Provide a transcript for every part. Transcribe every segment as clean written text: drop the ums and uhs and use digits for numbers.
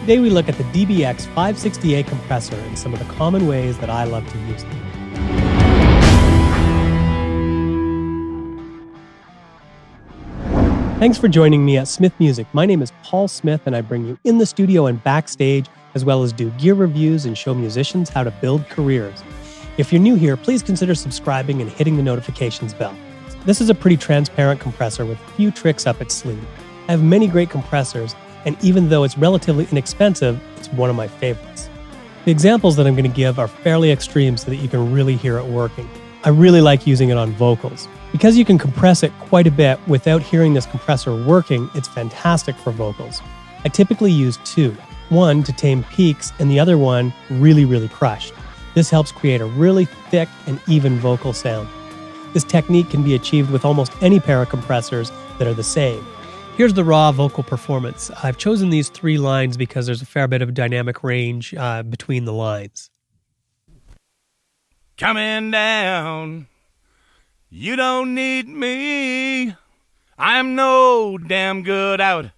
Today we look at the DBX 560A compressor and some of the common ways that I love to use it. Thanks for joining me at Smith Music. My name is Paul Smith, and I bring you in the studio and backstage, as well as do gear reviews and show musicians how to build careers. If you're new here, please consider subscribing and hitting the notifications bell. This is a pretty transparent compressor with a few tricks up its sleeve. I have many great compressors, and even though it's relatively inexpensive, it's one of my favorites. The examples that I'm going to give are fairly extreme so that you can really hear it working. I really like using it on vocals. Because you can compress it quite a bit without hearing this compressor working, it's fantastic for vocals. I typically use two, one to tame peaks and the other one really crushed. This helps create a really thick and even vocal sound. This technique can be achieved with almost any pair of compressors that are the same. Here's the raw vocal performance. I've chosen these three lines because there's a fair bit of dynamic range between the lines. Coming down, you don't need me, I'm no damn good out.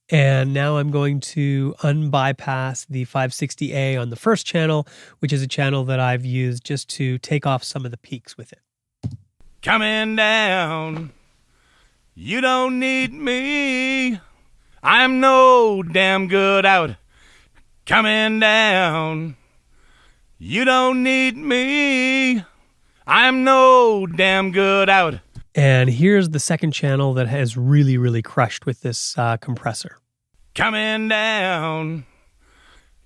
And now I'm going to unbypass the 560A on the first channel, which is a channel that I've used just to take off some of the peaks with it. Coming down, you don't need me, I'm no damn good out. Coming down, you don't need me, I'm no damn good out. And here's the second channel that has really crushed with this compressor. Coming down,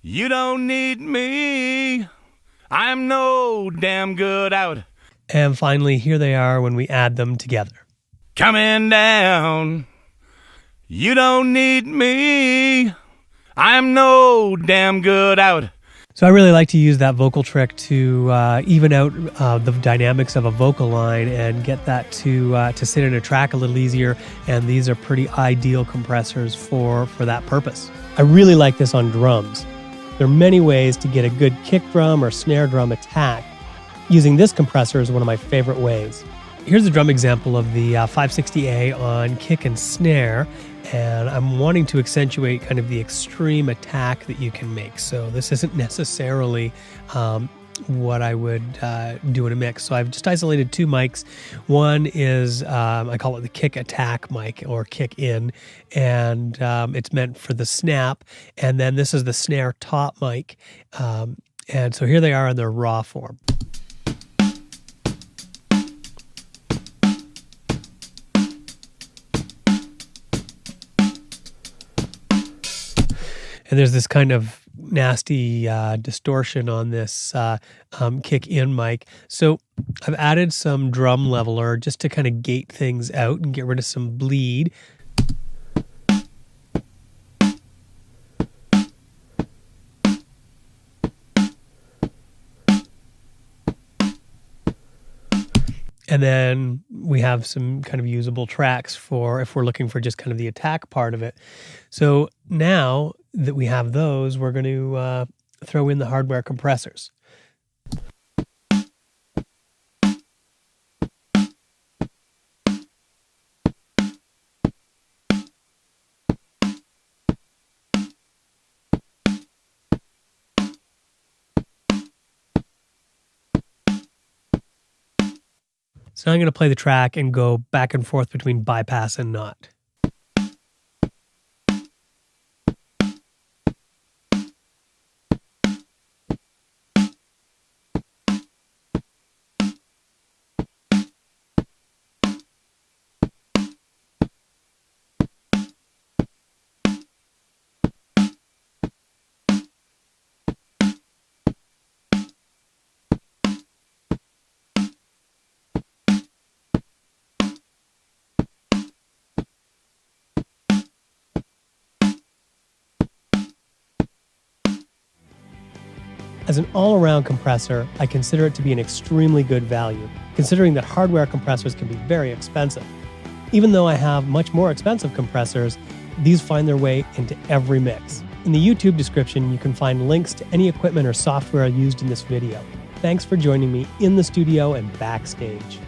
you don't need me, I'm no damn good out. And finally, here they are when we add them together. Coming down, you don't need me, I'm no damn good out. So I really like to use that vocal trick to even out the dynamics of a vocal line and get that to sit in a track a little easier. And these are pretty ideal compressors for that purpose. I really like this on drums. There are many ways to get a good kick drum or snare drum attack. Using this compressor is one of my favorite ways. Here's a drum example of the 560A on kick and snare, and I'm wanting to accentuate kind of the extreme attack that you can make. So this isn't necessarily what I would do in a mix. So I've just isolated two mics. One is, I call it the kick attack mic or kick in, and it's meant for the snap. And then this is the snare top mic. And so here they are in their raw form. And there's this kind of nasty distortion on this kick in mic. So I've added some drum leveler just to kind of gate things out and get rid of some bleed. And then we have some kind of usable tracks for if we're looking for just kind of the attack part of it. So now that we have those, we're going to throw in the hardware compressors. So now I'm going to play the track and go back and forth between bypass and not. As an all-around compressor, I consider it to be an extremely good value, considering that hardware compressors can be very expensive. Even though I have much more expensive compressors, these find their way into every mix. In the YouTube description, you can find links to any equipment or software used in this video. Thanks for joining me in the studio and backstage.